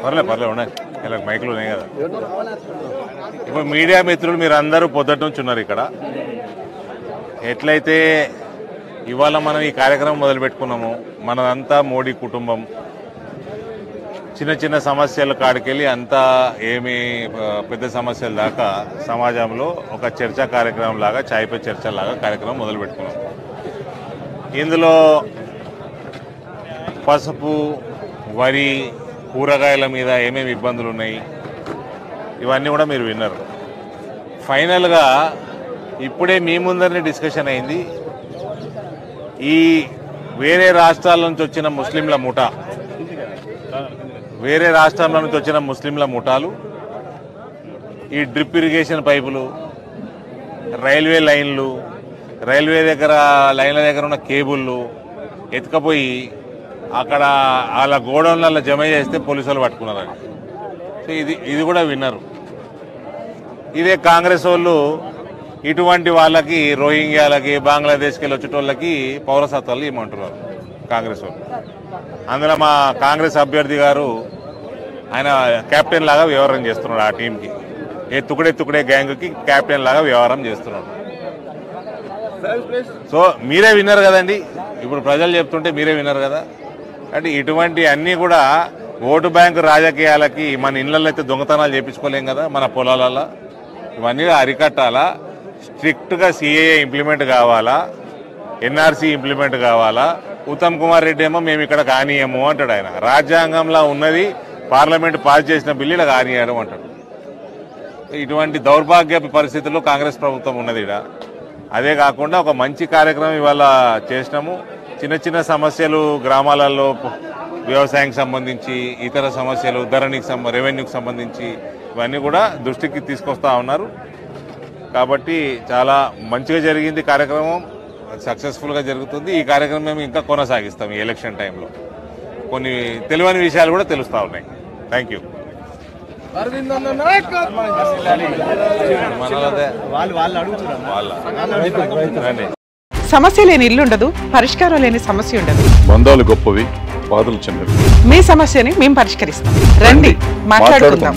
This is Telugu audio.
పర్లేదు ఉన్నాయి ఇలా మైకులు ఉన్నాయి కదా. ఇప్పుడు మీడియా మిత్రులు మీరు అందరూ పొద్దుట నుంచి ఉన్నారు ఇక్కడ. ఎట్లయితే ఇవాళ మనం ఈ కార్యక్రమం మొదలు పెట్టుకున్నాము, మనదంతా మోడీ కుటుంబం. చిన్న చిన్న సమస్యల కాడికెళ్ళి అంతా ఏమి పెద్ద సమస్యల దాకా సమాజంలో ఒక చర్చా కార్యక్రమం లాగా, చాయ్ పే చర్చ లాగా కార్యక్రమం మొదలు పెట్టుకున్నాం. ఇందులో పసుపు, వరి, కూరగాయల మీద ఏమేమి ఇబ్బందులు ఉన్నాయి ఇవన్నీ కూడా మీరు విన్నారు. ఫైనల్గా ఇప్పుడే మీ ముందరనే డిస్కషన్ అయింది. ఈ వేరే రాష్ట్రాల నుంచి వచ్చిన ముస్లింల ముఠా, వేరే రాష్ట్రాల నుంచి వచ్చిన ముస్లింల ముఠాలు ఈ డ్రిప్ ఇరిగేషన్ పైపులు, రైల్వే లైన్లు, రైల్వే లైన్ల దగ్గర ఉన్న కేబుళ్ళు ఎత్తుకపోయి అక్కడ వాళ్ళ గోడౌన్లలో జమ చేస్తే పోలీసులు పట్టుకున్నారని. సో ఇది కూడా విన్నారు. ఇదే కాంగ్రెస్ వాళ్ళు ఇటువంటి వాళ్ళకి, రోహింగ్యాలకి, బంగ్లాదేశ్కి వెళ్ళి వచ్చేటోళ్ళకి పౌరసత్వాలు ఇవ్వమంటున్నారు కాంగ్రెస్ వాళ్ళు. అందులో మా కాంగ్రెస్ అభ్యర్థి గారు ఆయన కెప్టెన్ లాగా వ్యవహారం చేస్తున్నాడు. ఆ టీంకి తుకుడే గ్యాంగ్కి కెప్టెన్ లాగా వ్యవహారం చేస్తున్నాడు. సో మీరే విన్నారు కదండి, ఇప్పుడు ప్రజలు చెప్తుంటే మీరే విన్నారు కదా. అంటే ఇటువంటి అన్నీ కూడా ఓటు బ్యాంకు రాజకీయాలకి మన ఇళ్లలో అయితే దొంగతనాలు చేయించుకోలేం కదా, మన పొలాలలో. ఇవన్నీ అరికట్టాలా, స్ట్రిక్ట్గా సిఏఏ ఇంప్లిమెంట్ కావాలా, ఎన్ఆర్సీ ఇంప్లిమెంట్ కావాలా. ఉత్తమ్ కుమార్ రెడ్డి ఏమో మేము ఇక్కడ కానీయము అంటాడు. ఆయన రాజ్యాంగంలో ఉన్నది, పార్లమెంట్ పాస్ చేసిన బిల్లు ఇలా కానీయడం అంటాడు. ఇటువంటి దౌర్భాగ్య పరిస్థితుల్లో కాంగ్రెస్ ప్రభుత్వం ఉన్నది ఇక్కడ. అదే కాకుండా ఒక మంచి కార్యక్రమం ఇవాళ చేసినాము. చిన్న చిన్న సమస్యలు గ్రామాలలో, వ్యవసాయానికి సంబంధించి, ఇతర సమస్యలు, ధరణికి రెవెన్యూకి సంబంధించి ఇవన్నీ కూడా దృష్టికి తీసుకొస్తా ఉన్నారు. కాబట్టి చాలా మంచిగా జరిగింది కార్యక్రమం, సక్సెస్ఫుల్గా జరుగుతుంది. ఈ కార్యక్రమం మేము ఇంకా కొనసాగిస్తాం. ఈ ఎలక్షన్ టైంలో కొన్ని తెలియని విషయాలు కూడా తెలుస్తూ ఉన్నాయి. Thank you. సమస్య లేని ఇల్లు ఉండదు, పరిష్కారం లేని సమస్య ఉండదు. బంధాలు గొప్పవి, బాధలు చిన్నవి. మీ సమస్యని మేము పరిష్కరిస్తాం. రండి మాట్లాడుకుందాం.